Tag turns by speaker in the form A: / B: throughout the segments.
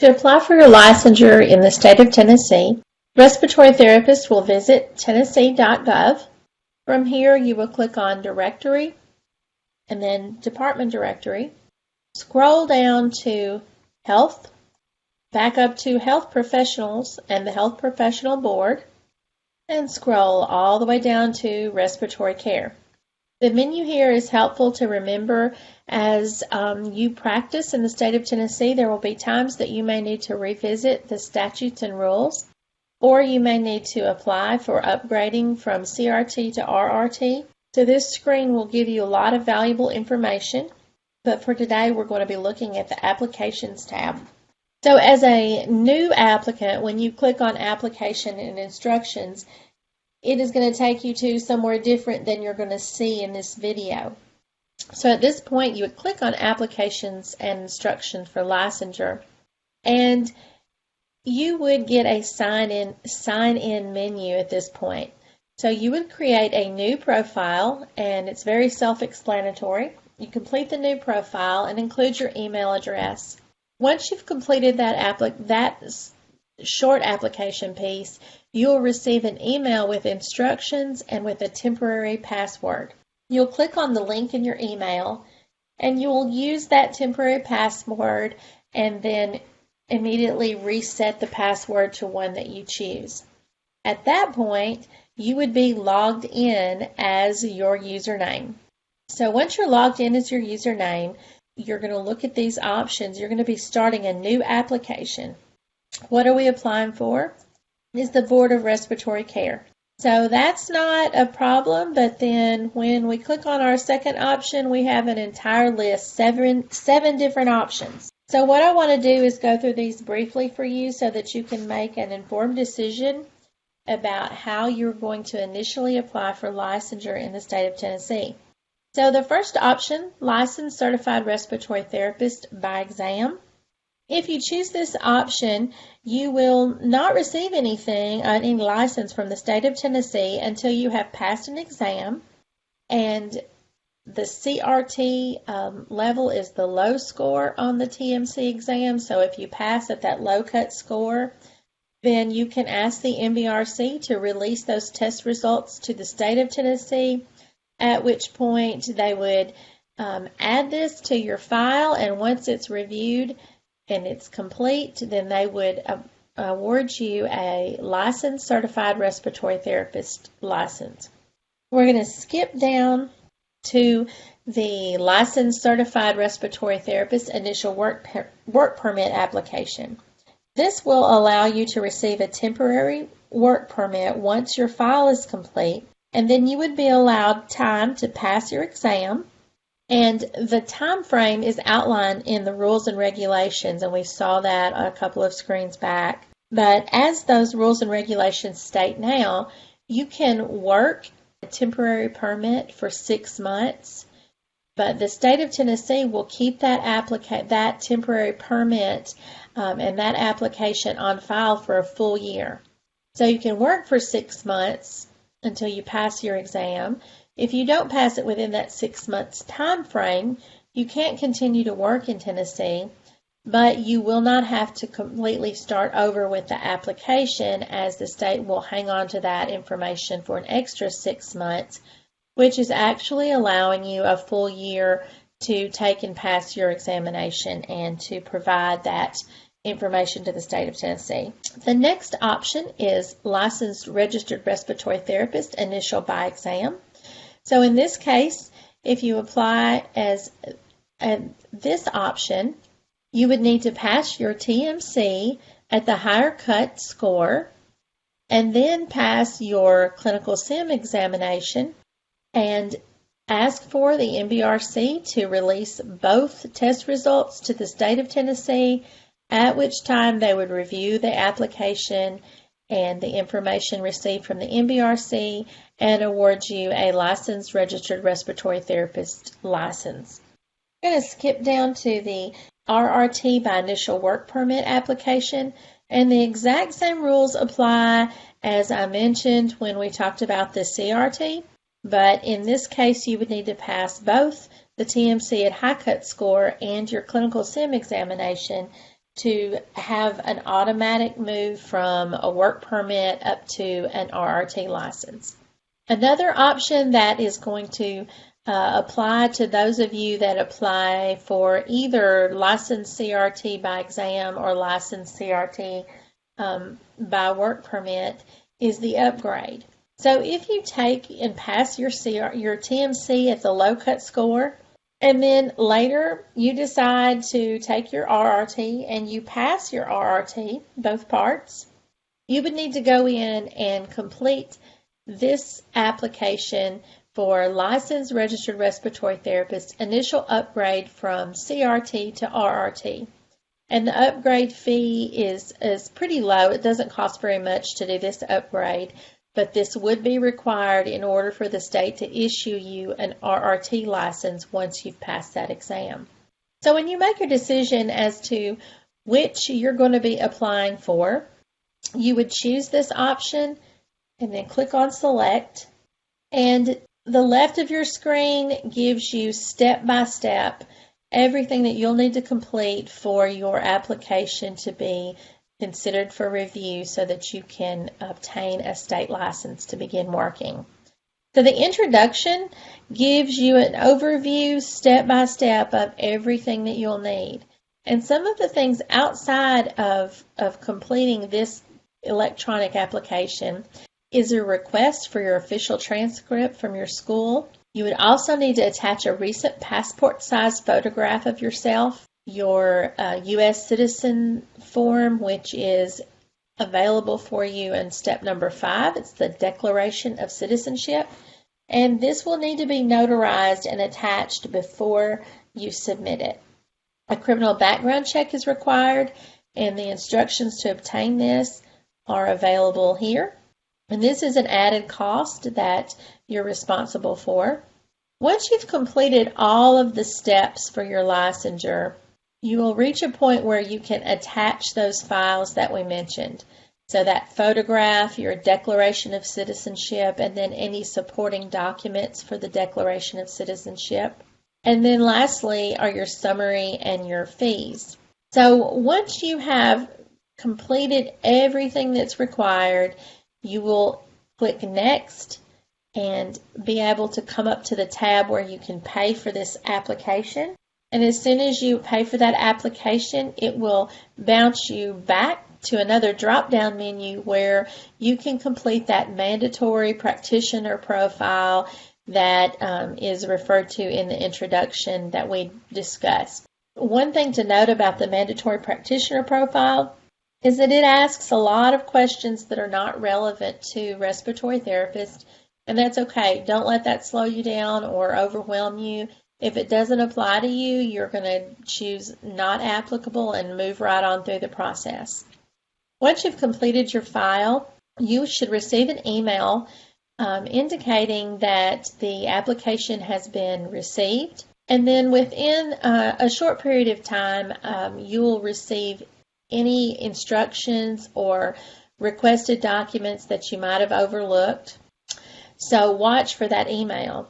A: To apply for your licensure in the state of Tennessee, respiratory therapists will visit tennessee.gov. From here, you will click on Directory and then Department Directory. Scroll down to Health, back up to Health Professionals and the Health Professional Board, and scroll all the way down to Respiratory Care. The menu here is helpful to remember as you practice in the state of Tennessee. There will be times that you may need to revisit the statutes and rules, or you may need to apply for upgrading from CRT to RRT. So this screen will give you a lot of valuable information, but for today we're going to be looking at the Applications tab. So as a new applicant, when you click on Application and Instructions, it is going to take you to somewhere different than you're going to see in this video. So at this point, you would click on Applications and Instructions for Licensure, and you would get a sign-in menu at this point. So you would create a new profile, and it's very self-explanatory. You complete the new profile and include your email address. Once you've completed that short application piece, you'll receive an email with instructions and with a temporary password. You'll click on the link in your email and you'll use that temporary password and then immediately reset the password to one that you choose. At that point, you would be logged in as your username. So once you're logged in as your username, you're going to look at these options. You're going to be starting a new application. What are we applying for? Is the Board of Respiratory Care. So that's not a problem, but then when we click on our second option, we have an entire list, seven different options. So what I want to do is go through these briefly for you so that you can make an informed decision about how you're going to initially apply for licensure in the state of Tennessee. So the first option, Licensed Certified Respiratory Therapist by exam. If you choose this option, you will not receive any license from the state of Tennessee until you have passed an exam, and the CRT level is the low score on the TMC exam. So if you pass at that low cut score, then you can ask the MBRC to release those test results to the state of Tennessee, at which point they would add this to your file, and once it's reviewed and it's complete, then they would award you a licensed certified respiratory therapist license. We're going to skip down to the licensed certified respiratory therapist initial work permit application. This will allow you to receive a temporary work permit once your file is complete, and then you would be allowed time to pass your exam. And the time frame is outlined in the rules and regulations, and we saw that a couple of screens back. But as those rules and regulations state now, you can work a temporary permit for 6 months, but the state of Tennessee will keep that temporary permit and that application on file for a full year. So you can work for 6 months until you pass your exam. If you don't pass it within that 6 months time frame, you can't continue to work in Tennessee, but you will not have to completely start over with the application, as the state will hang on to that information for an extra 6 months, which is actually allowing you a full year to take and pass your examination and to provide that information to the state of Tennessee. The next option is Licensed Registered Respiratory Therapist initial by exam. So in this case, if you apply as this option, you would need to pass your TMC at the higher cut score and then pass your clinical sim examination and ask for the MBRC to release both test results to the state of Tennessee, at which time they would review the application and the information received from the MBRC and award you a licensed registered respiratory therapist license. I'm going to skip down to the RRT by initial work permit application, and the exact same rules apply as I mentioned when we talked about the CRT, but in this case you would need to pass both the TMC at high cut score and your clinical sim examination to have an automatic move from a work permit up to an RRT license. Another option that is going to apply to those of you that apply for either licensed CRT by exam or licensed CRT by work permit is the upgrade. So if you take and pass your TMC at the low cut score, and then later you decide to take your RRT and you pass your RRT, both parts, you would need to go in and complete this application for Licensed Registered Respiratory Therapist initial upgrade from CRT to RRT. And the upgrade fee is pretty low. It doesn't cost very much to do this upgrade, but this would be required in order for the state to issue you an RRT license once you've passed that exam. So when you make a decision as to which you're going to be applying for, you would choose this option and then click on Select. And the left of your screen gives you step-by-step everything that you'll need to complete for your application to be considered for review so that you can obtain a state license to begin working. So the introduction gives you an overview step-by-step of everything that you'll need. And some of the things outside of completing this electronic application is a request for your official transcript from your school. You would also need to attach a recent passport-sized photograph of yourself, your U.S. citizen form, which is available for you in step number 5. It's the Declaration of Citizenship. And this will need to be notarized and attached before you submit it. A criminal background check is required, and the instructions to obtain this are available here. And this is an added cost that you're responsible for. Once you've completed all of the steps for your licensure, you will reach a point where you can attach those files that we mentioned. So that photograph, your Declaration of Citizenship, and then any supporting documents for the Declaration of Citizenship. And then lastly are your summary and your fees. So once you have completed everything that's required, you will click Next and be able to come up to the tab where you can pay for this application. And as soon as you pay for that application, it will bounce you back to another drop-down menu where you can complete that mandatory practitioner profile that is referred to in the introduction that we discussed. One thing to note about the mandatory practitioner profile is that it asks a lot of questions that are not relevant to respiratory therapists, and that's okay. Don't let that slow you down or overwhelm you. If it doesn't apply to you, you're going to choose not applicable and move right on through the process. Once you've completed your file, you should receive an email indicating that the application has been received, and then within a short period of time, you will receive any instructions or requested documents that you might have overlooked. So watch for that email.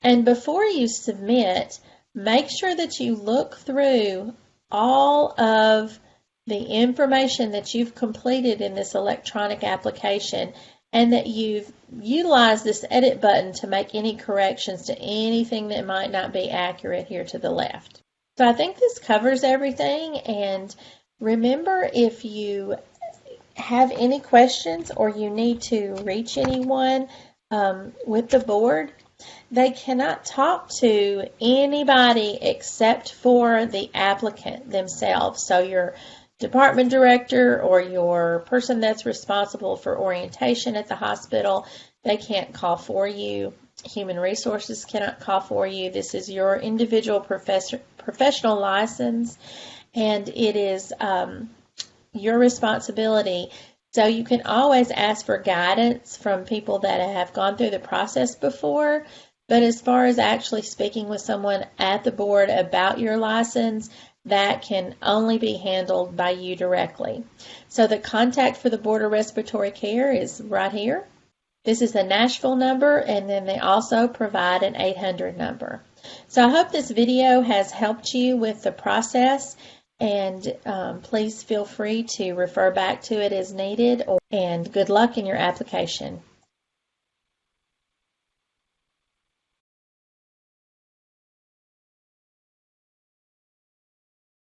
A: And before you submit, make sure that you look through all of the information that you've completed in this electronic application and that you've utilized this edit button to make any corrections to anything that might not be accurate here to the left. So I think this covers everything, and remember, if you have any questions or you need to reach anyone with the board, they cannot talk to anybody except for the applicant themselves. So your department director or your person that's responsible for orientation at the hospital, they can't call for you. Human Resources cannot call for you. This is your individual professional license, and it is your responsibility. So you can always ask for guidance from people that have gone through the process before, but as far as actually speaking with someone at the board about your license, that can only be handled by you directly. So the contact for the Board of Respiratory Care is right here. This is the Nashville number, and then they also provide an 800 number. So I hope this video has helped you with the process, and please feel free to refer back to it as needed, and good luck in your application.